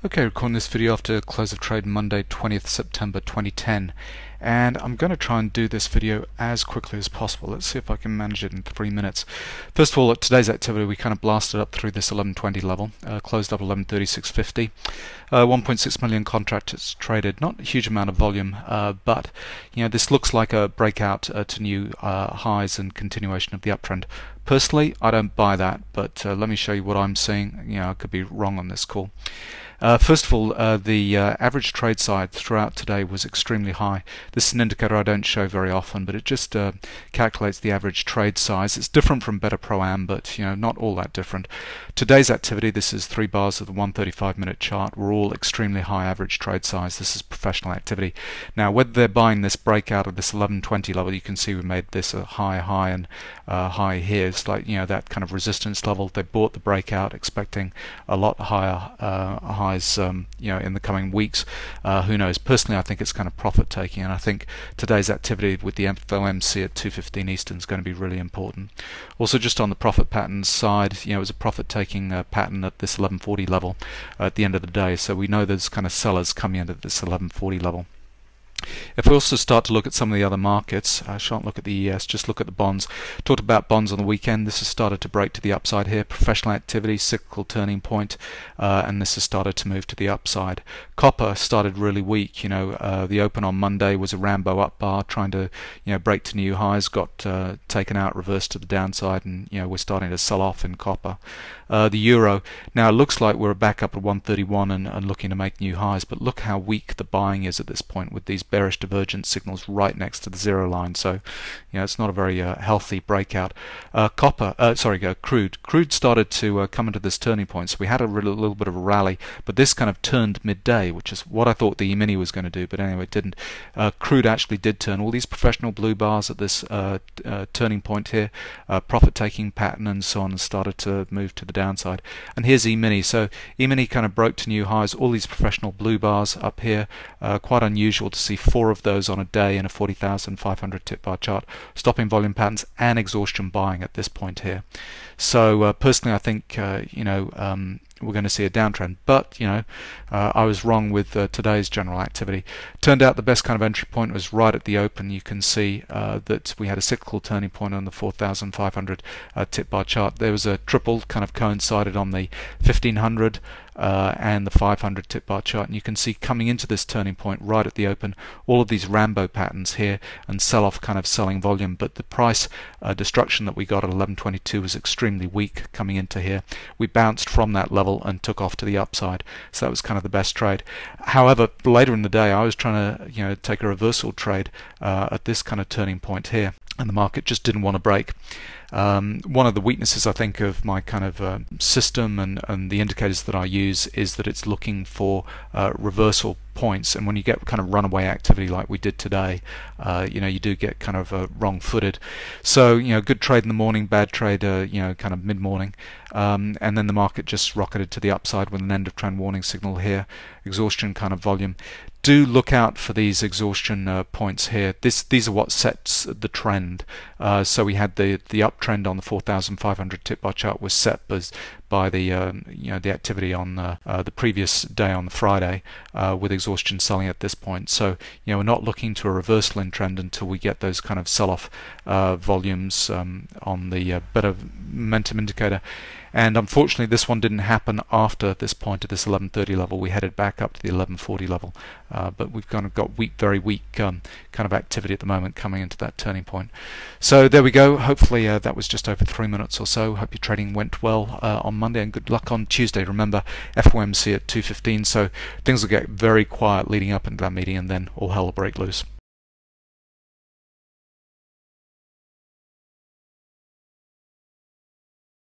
Okay, recording this video after close of trade Monday 20th September 2010, and I'm going to try and do this video as quickly as possible. Let's see if I can manage it in 3 minutes. First of all, at today's activity we kind of blasted up through this 1120 level, closed up 1136.50, 1.6 million contracts traded, not a huge amount of volume, but this looks like a breakout to new highs and continuation of the uptrend. Personally, I don't buy that, but let me show you what I'm seeing. I could be wrong on this call. First of all, the average trade size throughout today was extremely high. This is an indicator I don't show very often, but it just calculates the average trade size. It's different from Beta Pro Am, but not all that different. Today's activity, this is 3 bars of the 135-minute chart, were all extremely high average trade size. This is professional activity. Now, whether they're buying this breakout of this 1120 level, you can see we made this a high and high here. It's like that kind of resistance level. They bought the breakout expecting a lot higher highs in the coming weeks. Who knows? Personally, I think it's kind of profit taking, and I think today's activity with the FOMC at 2:15 Eastern is going to be really important. Also, just on the profit patterns side, it was a profit taking pattern at this 1140 level at the end of the day, so we know there's kind of sellers coming in at this 1140 level. If we also start to look at some of the other markets, I shan't look at the ES, just look at the bonds. Talked about bonds on the weekend. This has started to break to the upside here. Professional activity, cyclical turning point, and this has started to move to the upside. Copper started really weak. The open on Monday was a Rambo up bar, trying to break to new highs, got taken out, reversed to the downside, and we're starting to sell off in copper. The euro now looks like we're back up at 131 and looking to make new highs, but look how weak the buying is at this point with these bearish divergence signals right next to the zero line. So it's not a very healthy breakout. Crude started to come into this turning point, so we had a little bit of a rally, but this kind of turned midday, which is what I thought the Emini was going to do, but anyway it didn't. Crude actually did turn. All these professional blue bars at this turning point here, profit taking pattern and so on, and started to move to the downside. And here's Emini. So Emini kind of broke to new highs. All these professional blue bars up here, quite unusual to see 4 of those on a day in a 40,500 tip bar chart, stopping volume patterns and exhaustion buying at this point here. So personally I think we're going to see a downtrend, but I was wrong with today's general activity. Turned out the best kind of entry point was right at the open. You can see that we had a cyclical turning point on the 4,500 tip bar chart. There was a triple kind of coincided on the 1500 and the 500 tip bar chart, and you can see coming into this turning point right at the open all of these Rambo patterns here and sell off kind of selling volume, but the price destruction that we got at 1122 was extremely weak coming into here. We bounced from that level and took off to the upside, so that was kind of the best trade. However, later in the day I was trying to take a reversal trade at this kind of turning point here, and the market just didn't want to break. One of the weaknesses I think of my kind of system and the indicators that I use is that it's looking for reversal points, and when you get kind of runaway activity like we did today, you do get kind of wrong-footed. So good trade in the morning, bad trade kind of mid-morning, and then the market just rocketed to the upside with an end of trend warning signal here, exhaustion kind of volume. Do look out for these exhaustion points here. These are what sets the trend. So we had the uptrend on the 4,500 tip bar chart was set by the the activity on the previous day on the Friday with exhaustion selling at this point. So we're not looking to a reversal in trend until we get those kind of sell-off volumes on the better momentum indicator. And unfortunately this one didn't happen after this point at this 1130 level. We headed back up to the 1140 level, but we've kind of got very weak kind of activity at the moment coming into that turning point. So there we go. Hopefully that was just over 3 minutes or so. Hope your trading went well on Monday, and good luck on Tuesday. Remember, FOMC at 2:15, so things will get very quiet leading up into that meeting, and then all hell will break loose.